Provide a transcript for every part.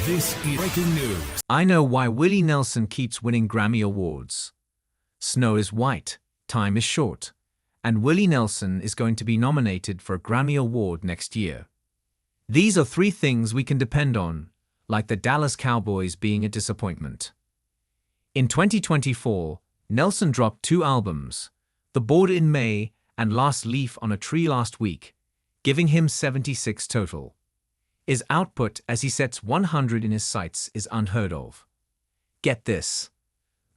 This is breaking news. I know why Willie Nelson keeps winning Grammy Awards. Snow is white, time is short, and Willie Nelson is going to be nominated for a Grammy Award next year. These are three things we can depend on, like the Dallas Cowboys being a disappointment. In 2024, Nelson dropped 2 albums, The Board in May and Last Leaf on a Tree last week, giving him 76 total. His output as he sets 100 in his sights is unheard of. Get this.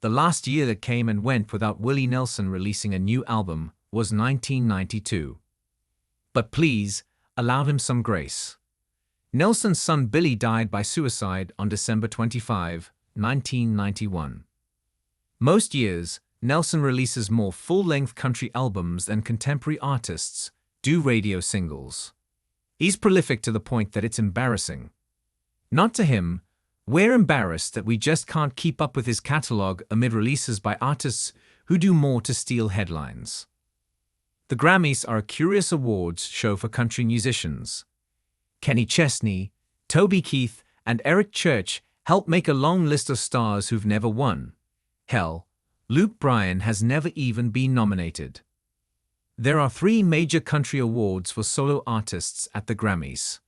The last year that came and went without Willie Nelson releasing a new album was 1992. But please, allow him some grace. Nelson's son Billy died by suicide on December 25, 1991. Most years, Nelson releases more full-length country albums than contemporary artists do radio singles. He's prolific to the point that it's embarrassing. Not to him, we're embarrassed that we just can't keep up with his catalog amid releases by artists who do more to steal headlines. The Grammys are a curious awards show for country musicians. Kenny Chesney, Toby Keith, and Eric Church help make a long list of stars who've never won. Hell, Luke Bryan has never even been nominated. There are 3 major country awards for solo artists at the Grammys: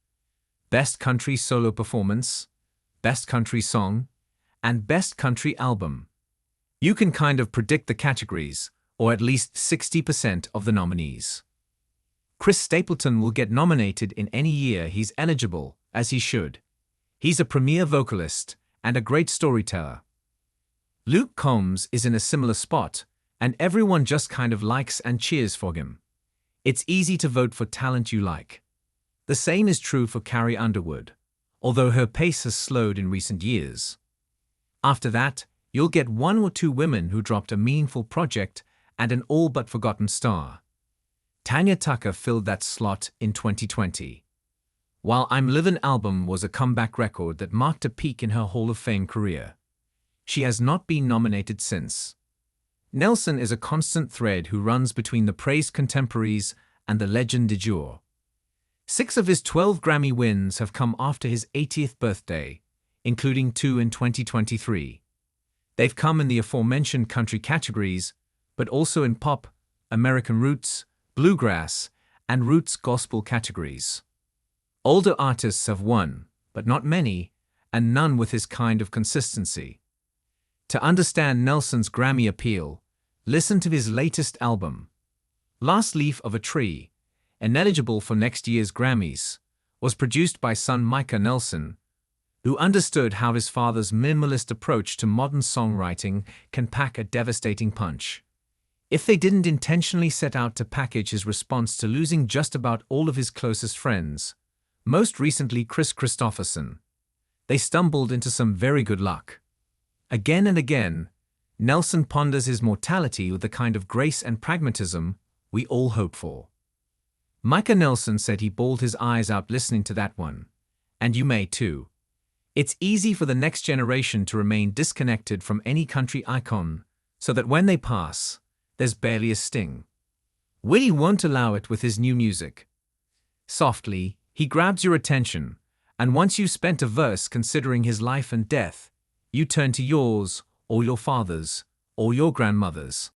Best Country Solo Performance, Best Country Song, and Best Country Album. You can kind of predict the categories, or at least 60% of the nominees. Chris Stapleton will get nominated in any year he's eligible, as he should. He's a premier vocalist and a great storyteller. Luke Combs is in a similar spot, and everyone just kind of likes and cheers for him. It's easy to vote for talent you like. The same is true for Carrie Underwood, although her pace has slowed in recent years. After that, you'll get 1 or 2 women who dropped a meaningful project and an all-but-forgotten star. Tanya Tucker filled that slot in 2020. While I'm Livin' album was a comeback record that marked a peak in her Hall of Fame career. She has not been nominated since. Nelson is a constant thread who runs between the praised contemporaries and the legend du jour. 6 of his 12 Grammy wins have come after his 80th birthday, including 2 in 2023. They've come in the aforementioned country categories, but also in pop, American roots, bluegrass, and roots gospel categories. Older artists have won, but not many, and none with his kind of consistency. To understand Nelson's Grammy appeal, listen to his latest album. Last Leaf of a Tree, ineligible for next year's Grammys, was produced by son Micah Nelson, who understood how his father's minimalist approach to modern songwriting can pack a devastating punch. If they didn't intentionally set out to package his response to losing just about all of his closest friends, most recently Chris Christopherson, they stumbled into some very good luck. Again and again, Nelson ponders his mortality with the kind of grace and pragmatism we all hope for. Micah Nelson said he bawled his eyes out listening to that one, and you may too. It's easy for the next generation to remain disconnected from any country icon, so that when they pass, there's barely a sting. Willie won't allow it with his new music. Softly, he grabs your attention, and once you've spent a verse considering his life and death, you turn to yours, or your father's, or your grandmother's.